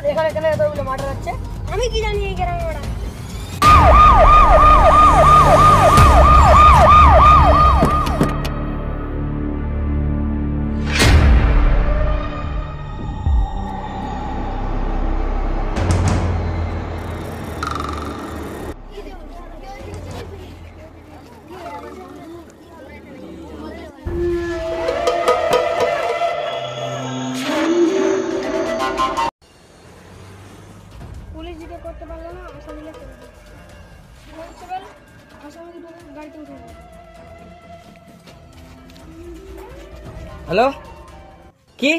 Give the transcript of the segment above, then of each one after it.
এখানে কেন এতগুলো মার্ডার হচ্ছে? আমি কি জানি এই গ্রামে ওরা। পুলিশ যেটা করতে পারলো না, আসামিরা করে দিল। কনস্টেবল, আসামিকে ধরে গাড়িতে উঠে গেল। হ্যালো, কি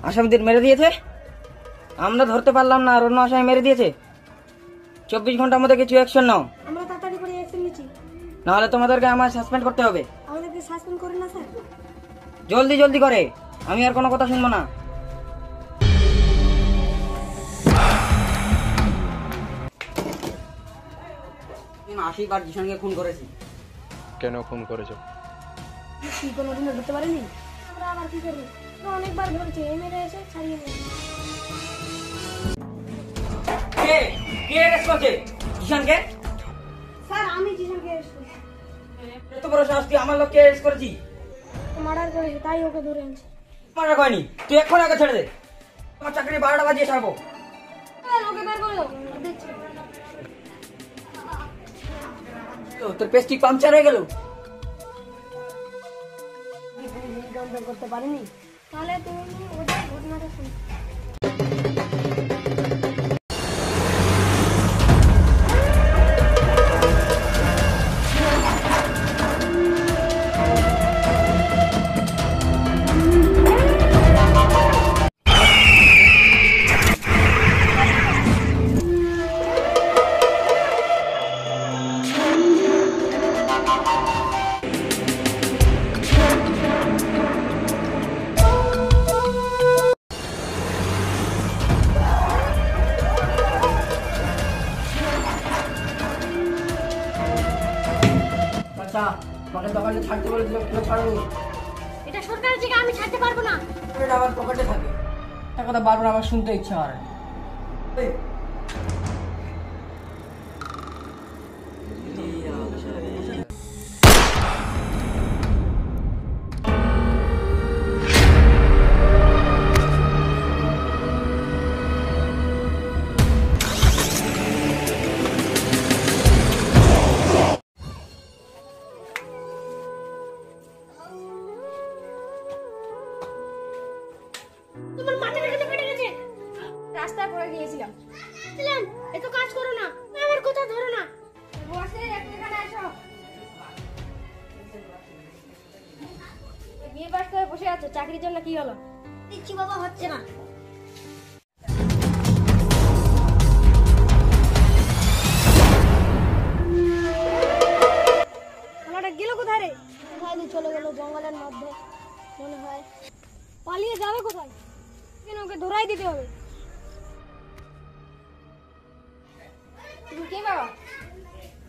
আসামিদের মেরে দিয়েছে? আমরা ধরতে পারলাম না আর অন্য আসামি মেরে দিয়েছে। 24 ঘন্টার মধ্যে কিছু অ্যাকশন নাও। আমরা তাড়াতাড়ি করে অ্যাকশন নিচ্ছি। নাহলে তোমাদেরকে আমার সাসপেন্ড করতে হবে। আমাদেরকে সাসপেন্ড করেন না স্যার। জলদি জলদি করে, আমি আর কোনো কথা শুনবো না। আমি 80 বার জিশনকে খুন করেছি। কেন খুন করেছো? কি কোনোদিনও ধরতে পারেনি? আমরা আবার কি করবো? আমরা অনেকবার ধরেছি, এই মেরে এসে ছাড়িয়ে দিয়েছি। কে কে অ্যারেস্ট করছে জিশনকে? স্যার, আমি জিশনকে অ্যারেস্ট করেছি। এত বড় সাহস, তুই আমার লোককে অ্যারেস্ট করেছি? মার্ডার করেছে, তাই ওকে ধরে আনছি। মারা হয়নি, তুই এখন আগে ছেড়ে দে। আমার চাকরি 12টা বাজিয়ে ছাড়বো। ওকে বের করে দাও। দেখছি তোর পেস্টিক পাংচার হয়ে গেল। করতে পারিনি, তাহলে তুমি ওদের ঘটনাটা শুনো। আচ্ছা, তোমাকে দোকানে ছাড়তে বলেছিল, কেন ছাড়োনি? এটা সরকারের জায়গা, আমি ছাড়তে পারবো না। এটা আমার পকেটে থাকে। একটা কথা বারবার আমার শুনতে ইচ্ছা হয়। তোমার মাথাটা কেটে ফেটে গেছে। রাস্তায় পড়ে গিয়েছিলাম। এত কাজ করো না, আমার কথা ধরো না। বসে এখানে আসো। বিয়ে পাস করে বসে আছো, চাকরির জন্য কি হলো? দিচ্ছি বাবা, হচ্ছে না। আমাটা গেল কোথায় রে? কোথায় চলে গেল? জঙ্গলের মধ্যে মনে হয়। পালিয়ে যাবে কোথায়? কেন ওকে ধরাই দিতে হবে। তুমি কে বাবা?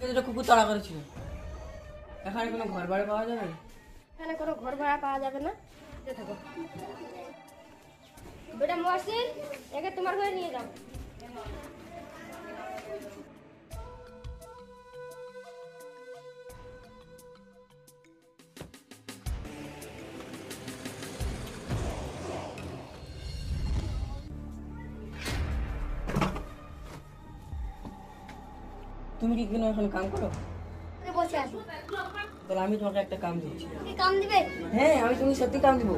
এটা কুকুর তাড়া করেছিল। এখানে কোনো ঘর বাড়ি পাওয়া যাবে? এখানে কোনো ঘর ভাড়া পাওয়া যাবে না। থাকো বেটা মহসিন, একে তোমার ঘরে নিয়ে যাও। তুমি কি কোনো এখন কাম করো? বসে আছি। তাহলে আমি তোমাকে একটা কাম দিচ্ছি। কি কাম দিবে? হ্যাঁ, আমি তুমি সত্যি কাম দিব।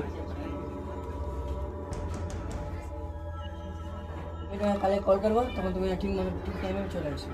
আমি তোমাকে কালে কল করবো, তখন তুমি ঠিক টাইমে চলে আসো।